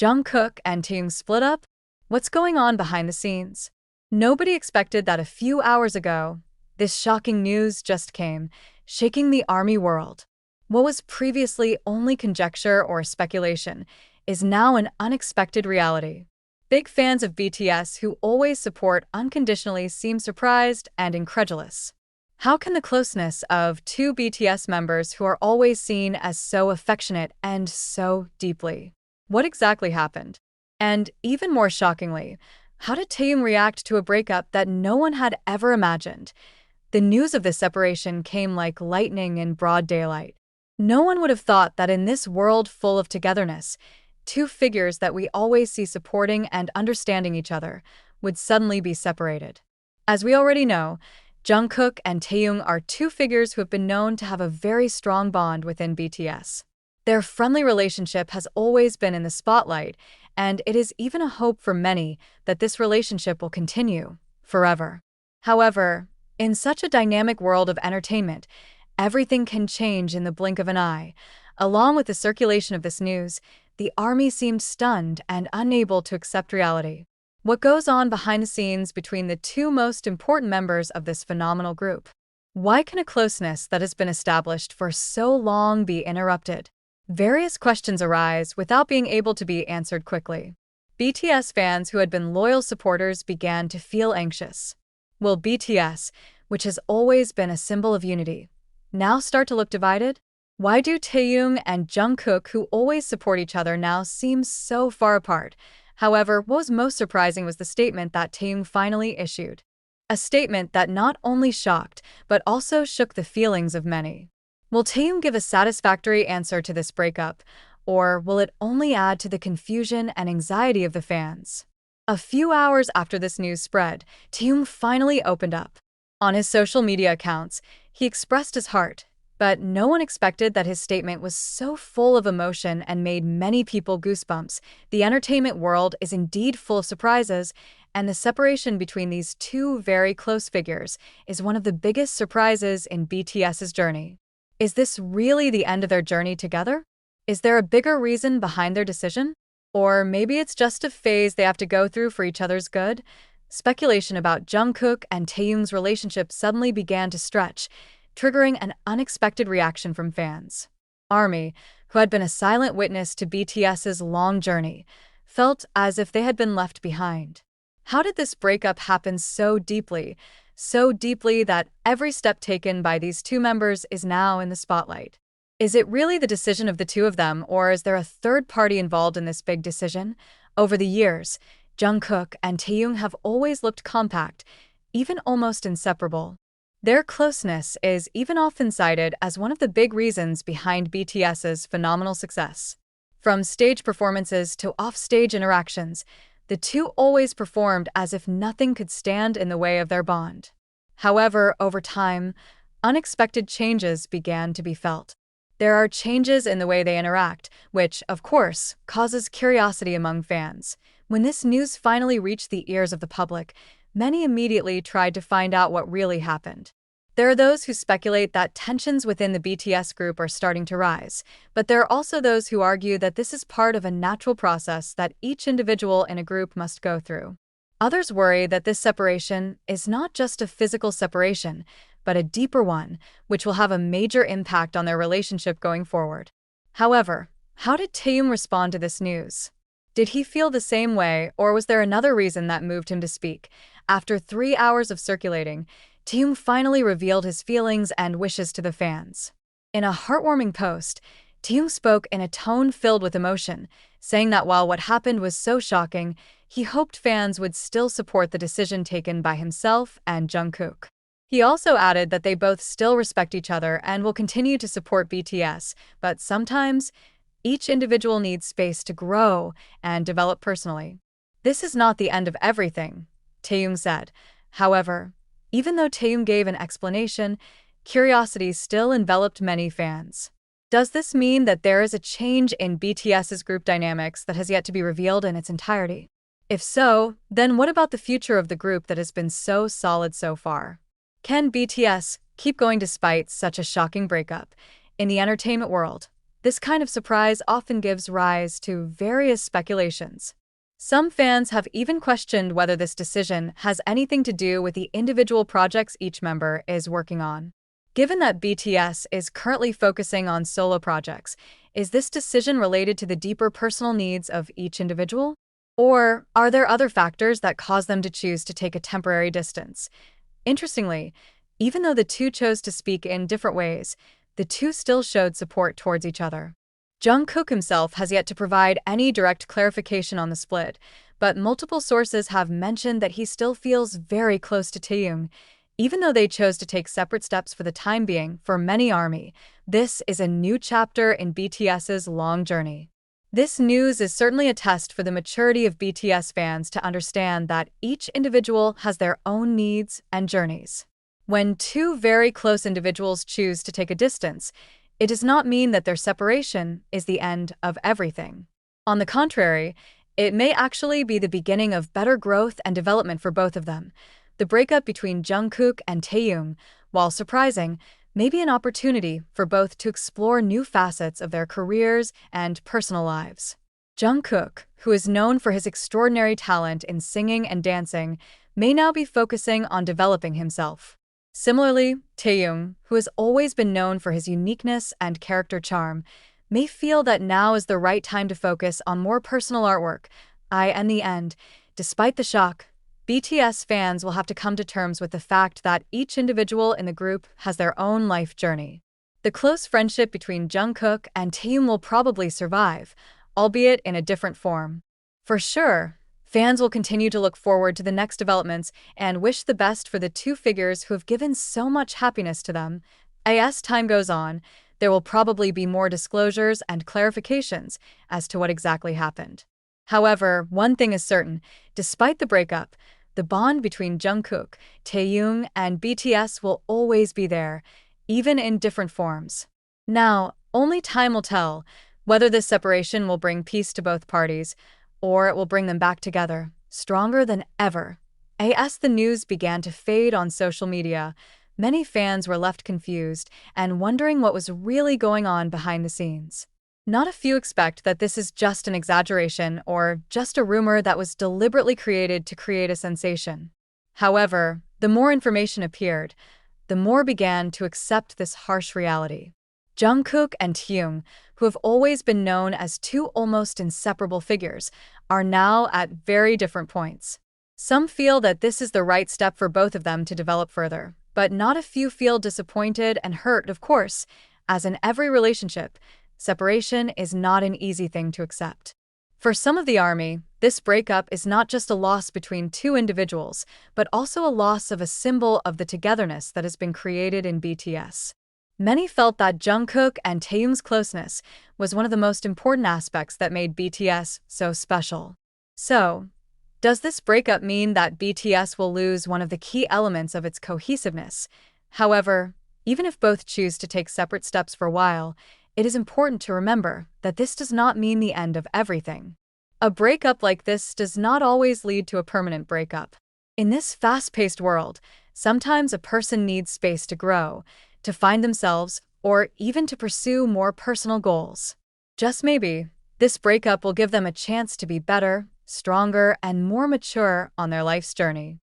Jungkook and Taehyung split up? What's going on behind the scenes? Nobody expected that a few hours ago, this shocking news just came, shaking the ARMY world. What was previously only conjecture or speculation is now an unexpected reality. Big fans of BTS who always support unconditionally seem surprised and incredulous. How can the closeness of two BTS members who are always seen as so affectionate and so deeply? What exactly happened? And even more shockingly, how did Taehyung react to a breakup that no one had ever imagined? The news of this separation came like lightning in broad daylight. No one would have thought that in this world full of togetherness, two figures that we always see supporting and understanding each other would suddenly be separated. As we already know, Jungkook and Taehyung are two figures who have been known to have a very strong bond within BTS. Their friendly relationship has always been in the spotlight, and it is even a hope for many that this relationship will continue forever. However, in such a dynamic world of entertainment, everything can change in the blink of an eye. Along with the circulation of this news, the ARMY seemed stunned and unable to accept reality. What goes on behind the scenes between the two most important members of this phenomenal group? Why can a closeness that has been established for so long be interrupted? Various questions arise without being able to be answered quickly. BTS fans who had been loyal supporters began to feel anxious. Will BTS, which has always been a symbol of unity, now start to look divided? Why do Taehyung and Jungkook, who always support each other, now seem so far apart? However, what was most surprising was the statement that Taehyung finally issued. A statement that not only shocked, but also shook the feelings of many. Will Taehyung give a satisfactory answer to this breakup, or will it only add to the confusion and anxiety of the fans? A few hours after this news spread, Taehyung finally opened up. On his social media accounts, he expressed his heart, but no one expected that his statement was so full of emotion and made many people goosebumps. The entertainment world is indeed full of surprises, and the separation between these two very close figures is one of the biggest surprises in BTS's journey. Is this really the end of their journey together? Is there a bigger reason behind their decision? Or maybe it's just a phase they have to go through for each other's good? Speculation about Jungkook and Taehyung's relationship suddenly began to stretch, triggering an unexpected reaction from fans. ARMY, who had been a silent witness to BTS's long journey, felt as if they had been left behind. How did this breakup happen so deeply that every step taken by these two members is now in the spotlight? Is it really the decision of the two of them, or is there a third party involved in this big decision? Over the years, Jungkook and Taehyung have always looked compact, even almost inseparable. Their closeness is even often cited as one of the big reasons behind BTS's phenomenal success. From stage performances to off-stage interactions, the two always performed as if nothing could stand in the way of their bond. However, over time, unexpected changes began to be felt. There are changes in the way they interact, which, of course, causes curiosity among fans. When this news finally reached the ears of the public, many immediately tried to find out what really happened. There are those who speculate that tensions within the BTS group are starting to rise, but there are also those who argue that this is part of a natural process that each individual in a group must go through. Others worry that this separation is not just a physical separation, but a deeper one, which will have a major impact on their relationship going forward. However, how did Taehyung respond to this news? Did he feel the same way, or was there another reason that moved him to speak? After 3 hours of circulating, Taehyung finally revealed his feelings and wishes to the fans. In a heartwarming post, Taehyung spoke in a tone filled with emotion, saying that while what happened was so shocking, he hoped fans would still support the decision taken by himself and Jungkook. He also added that they both still respect each other and will continue to support BTS, but sometimes, each individual needs space to grow and develop personally. This is not the end of everything, Taehyung said. However, even though Taehyung gave an explanation, curiosity still enveloped many fans. Does this mean that there is a change in BTS's group dynamics that has yet to be revealed in its entirety? If so, then what about the future of the group that has been so solid so far? Can BTS keep going despite such a shocking breakup? In the entertainment world, This kind of surprise often gives rise to various speculations. Some fans have even questioned whether this decision has anything to do with the individual projects each member is working on. Given that BTS is currently focusing on solo projects, is this decision related to the deeper personal needs of each individual? Or are there other factors that cause them to choose to take a temporary distance? Interestingly, even though the two chose to speak in different ways, the two still showed support towards each other. Jungkook himself has yet to provide any direct clarification on the split, but multiple sources have mentioned that he still feels very close to Taehyung. Even though they chose to take separate steps for the time being, for many ARMY, this is a new chapter in BTS's long journey. This news is certainly a test for the maturity of BTS fans to understand that each individual has their own needs and journeys. When two very close individuals choose to take a distance, it does not mean that their separation is the end of everything. On the contrary, it may actually be the beginning of better growth and development for both of them. The breakup between Jungkook and Taehyung, while surprising, may be an opportunity for both to explore new facets of their careers and personal lives. Jungkook, who is known for his extraordinary talent in singing and dancing, may now be focusing on developing himself. Similarly, Taehyung, who has always been known for his uniqueness and character charm, may feel that now is the right time to focus on more personal artwork. In the end, despite the shock, BTS fans will have to come to terms with the fact that each individual in the group has their own life journey. The close friendship between Jungkook and Taehyung will probably survive, albeit in a different form. For sure, fans will continue to look forward to the next developments and wish the best for the two figures who have given so much happiness to them. As time goes on, there will probably be more disclosures and clarifications as to what exactly happened. However, one thing is certain: despite the breakup, the bond between Jungkook, Taehyung, and BTS will always be there, even in different forms. Now, only time will tell whether this separation will bring peace to both parties, or it will bring them back together, stronger than ever. As the news began to fade on social media, many fans were left confused and wondering what was really going on behind the scenes. Not a few expect that this is just an exaggeration or just a rumor that was deliberately created to create a sensation. However, the more information appeared, the more began to accept this harsh reality. Jungkook and Taehyung, who have always been known as two almost inseparable figures, are now at very different points. Some feel that this is the right step for both of them to develop further, but not a few feel disappointed and hurt, of course. As in every relationship, separation is not an easy thing to accept. For some of the ARMY, this breakup is not just a loss between two individuals, but also a loss of a symbol of the togetherness that has been created in BTS. Many felt that Jungkook and Taehyung's closeness was one of the most important aspects that made BTS so special. So, does this breakup mean that BTS will lose one of the key elements of its cohesiveness? However, even if both choose to take separate steps for a while, it is important to remember that this does not mean the end of everything. A breakup like this does not always lead to a permanent breakup. In this fast-paced world, sometimes a person needs space to grow, to find themselves, or even to pursue more personal goals. Just maybe, this breakup will give them a chance to be better, stronger, and more mature on their life's journey.